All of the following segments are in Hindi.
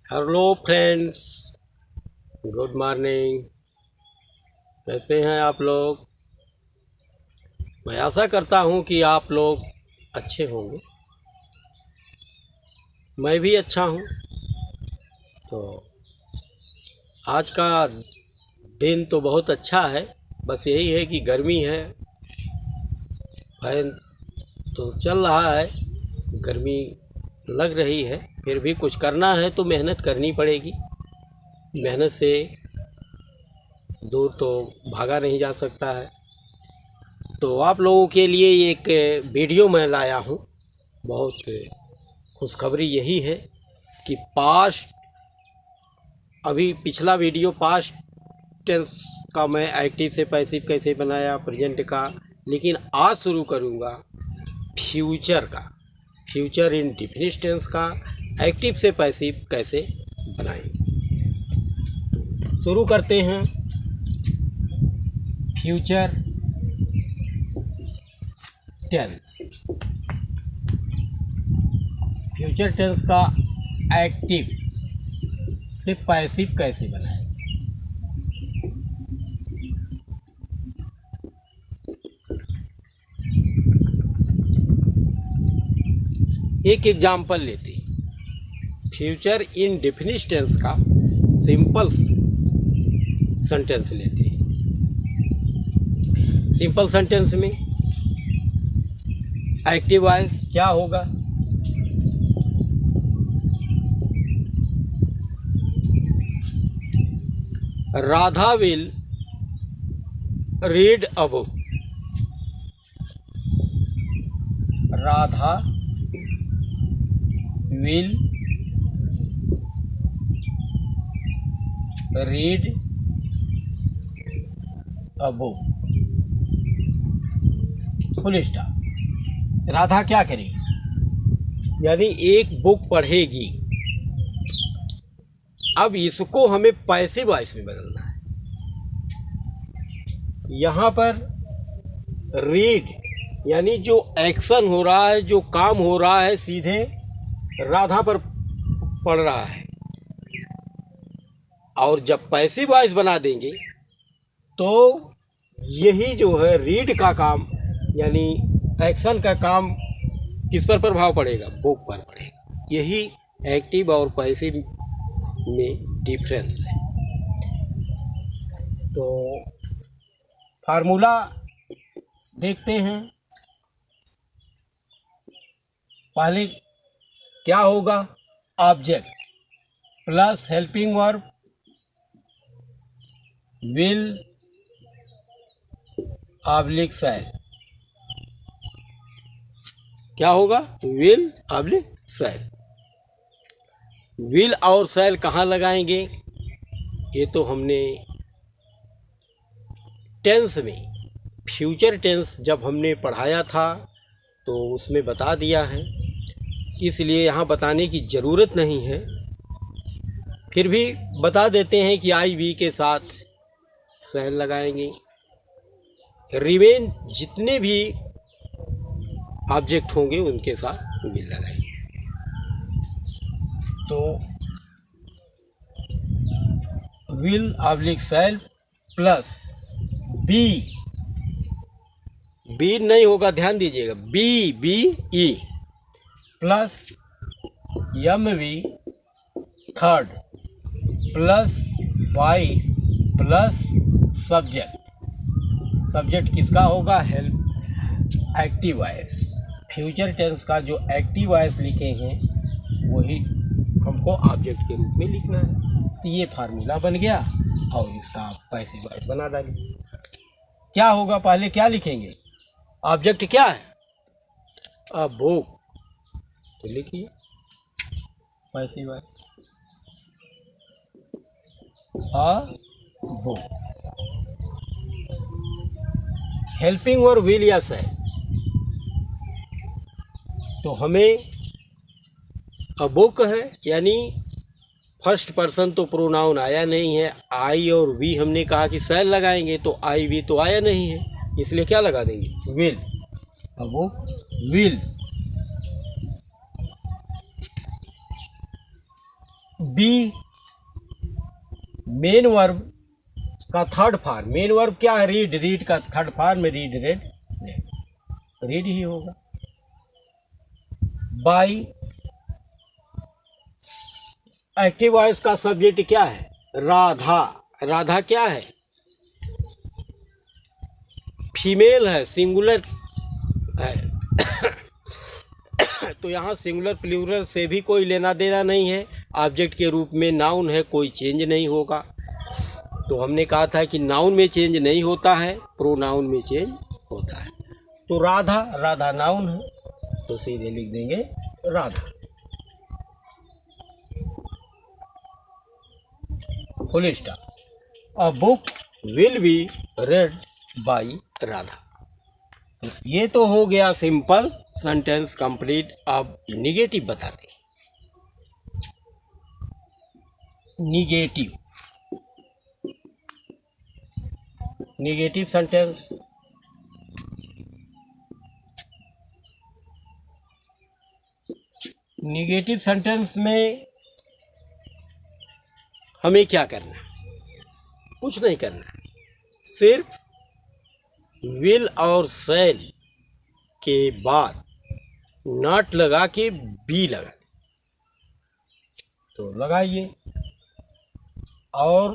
Hello friends, good morning. कैसे हैं आप लोग? मैं आशा करता हूं कि आप लोग अच्छे होंगे। मैं भी अच्छा हूं। तो आज का दिन तो बहुत अच्छा है। बस यही है कि गर्मी है, फैन तो चल रहा है, गर्मी लग रही है। फिर भी कुछ करना है तो मेहनत करनी पड़ेगी। मेहनत से दूर तो भागा नहीं जा सकता है। तो आप लोगों के लिए एक वीडियो मैं लाया हूँ। बहुत खुशखबरी यही है कि पास्ट, अभी पिछला वीडियो पास्ट टेंस का मैं एक्टिव से पैसिव कैसे बनाया, प्रेजेंट का, लेकिन आज शुरू करूँगा फ्यूचर का, फ्यूचर इन डिफिनिट टेंस का एक्टिव से पैसिव कैसे बनाएंगे। शुरू करते हैं। फ्यूचर टेंस, फ्यूचर टेंस का एक्टिव से पैसिव कैसे बनाएं। एक एग्जाम्पल लेते हैं। फ्यूचर इन डेफिनिट टेंस का सिंपल सेंटेंस लेते हैं। सिंपल सेंटेंस में एक्टिव वॉइस क्या होगा? Radha will read a book. Radha will read a book. Full stop. Radha क्या करेगी? यानी एक बुक पढ़ेगी। अब इसको हमें पैसिव वॉइस में बदलना है। यहाँ पर रीड यानी जो एक्शन हो रहा है, जो काम हो रहा है, सीधे राधा पर पड़ रहा है। और जब पैसिव वॉइस बना देंगे तो यही जो है रीड का काम, यानी एक्शन का काम किस पर प्रभाव पड़ेगा? बुक पर पड़ेगा। यही एक्टिव और पैसिव में डिफरेंस है। तो फार्मूला देखते हैं। पहले क्या होगा? Object plus helping verb will oblique shall. क्या होगा? Will oblique shell. विल और शैल कहाँ लगाएंगे? ये तो हमने टेंस में, फ्यूचर टेंस जब हमने पढ़ाया था तो उसमें बता दिया है, इसलिए यहाँ बताने की ज़रूरत नहीं है। फिर भी बता देते हैं कि आई वी के साथ शैल लगाएंगे। रिमेन जितने भी ऑब्जेक्ट होंगे उनके साथ विल लगाएंगे। तो will oblique shall plus be, be नहीं होगा, ध्यान दीजिएगा, be be E plus M V third plus Y plus subject. Subject किसका होगा? Help, active voice. Future tense का जो एक्टिव वॉइस लिखे हैं वही हमको ऑब्जेक्ट के रूप में लिखना है। तो ये फार्मूला बन गया और इसका पैसिव वॉइस बना डालिए। क्या होगा? पहले क्या लिखेंगे? ऑब्जेक्ट क्या है? A book. तो लिखिए passive voice a book. Helping verb will या शैल। तो हमें अ बुक है, यानी फर्स्ट पर्सन तो प्रोनाउन आया नहीं है। आई और वी हमने कहा कि शैल लगाएंगे, तो आई वी तो आया नहीं है, इसलिए क्या लगा देंगे? Will. A book will be main verb का थर्ड फॉर्म, मेन वर्ब क्या है? रीड, रीड का third form read, read, read ही होगा। बाई एक्टिव वॉइस का सब्जेक्ट क्या है? राधा, राधा क्या है? फीमेल है, सिंगुलर है। तो यहाँ सिंगुलर प्लूरल से भी कोई लेना देना नहीं है, ऑब्जेक्ट के रूप में नाउन है, कोई चेंज नहीं होगा। तो हमने कहा था कि नाउन में चेंज नहीं होता है, प्रोनाउन में चेंज होता है। तो राधा, राधा नाउन है, तो सीधे लिख देंगे Radha, full stop. A book will B red by Radha. ये तो हो गया सिंपल सेंटेंस कंप्लीट। अब निगेटिव बताते हैं। Negative, negative sentence. Negative sentence में हमें क्या करना है? कुछ नहीं करना है, सिर्फ विल और शैल के बाद नॉट लगा के बी लगा, तो लगाइए। और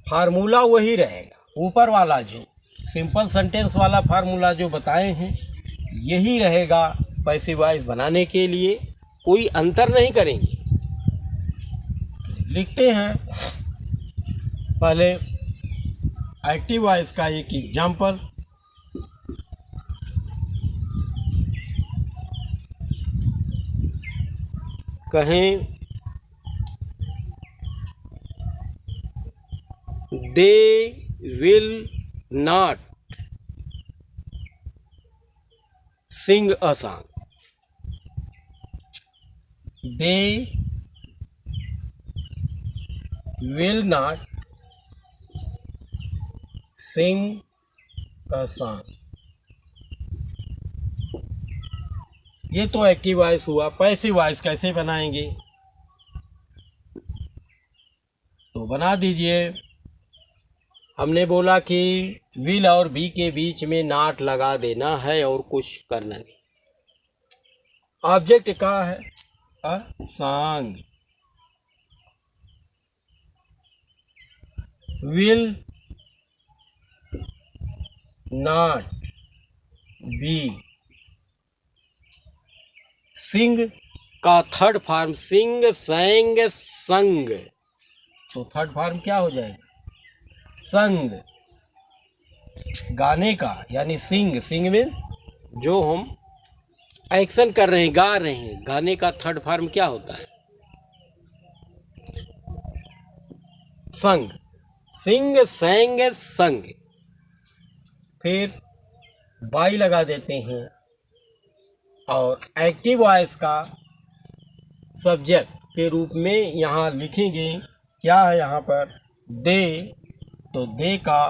फार्मूला वही रहेगा, ऊपर वाला जो सिंपल सेंटेंस वाला फार्मूला जो बताए हैं यही रहेगा पैसिव वॉइस बनाने के लिए, कोई अंतर नहीं करेंगे। लिखते हैं पहले एक्टिव वॉइस का एक एग्जाम्पल। कहें they will not sing a song, they will not sing a song. ये तो एक्टिव वॉइस हुआ। पैसिव वॉइस कैसे बनाएंगे? तो बना दीजिए। हमने बोला कि विल और बी के बीच में नॉट लगा देना है और कुछ करना नहीं। ऑब्जेक्ट का है a song, will not be, sing का थर्ड फॉर्म सिंग, संग, संग, तो थर्ड फॉर्म क्या हो जाएगा? संग, गाने का, यानी सिंग, सिंग मीन्स जो हम एक्शन कर रहे हैं, गा रहे हैं। गाने का थर्ड फॉर्म क्या होता है? संग, सिंग, संग, संग। फिर बाई लगा देते हैं और एक्टिव वॉइस का सब्जेक्ट के रूप में यहाँ लिखेंगे। क्या है यहाँ पर? दे, तो दे का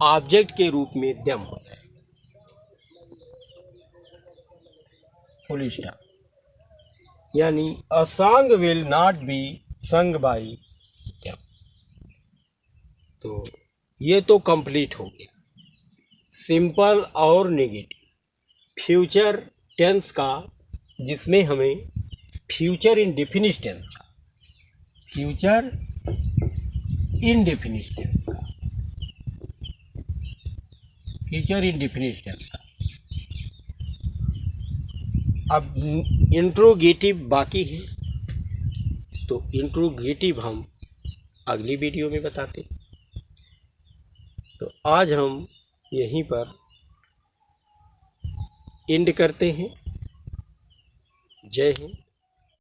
ऑब्जेक्ट के रूप में देम हो जाएगा, फुल स्टॉप। यानी अ सॉन्ग विल नॉट बी संग बाई देम। तो ये तो कंप्लीट हो गया सिंपल और नेगेटिव। फ्यूचर टेंस का, जिसमें हमें फ्यूचर इंडेफिनिट टेंस का, फ्यूचर इंडेफिनिट टेंस का, फ्यूचर इंडेफिनिट टेंस का। अब इंट्रोगेटिव बाकी है, तो इंट्रोगेटिव हम अगली वीडियो में बताते हैं। तो आज हम यहीं पर एंड करते हैं। जय हिंद।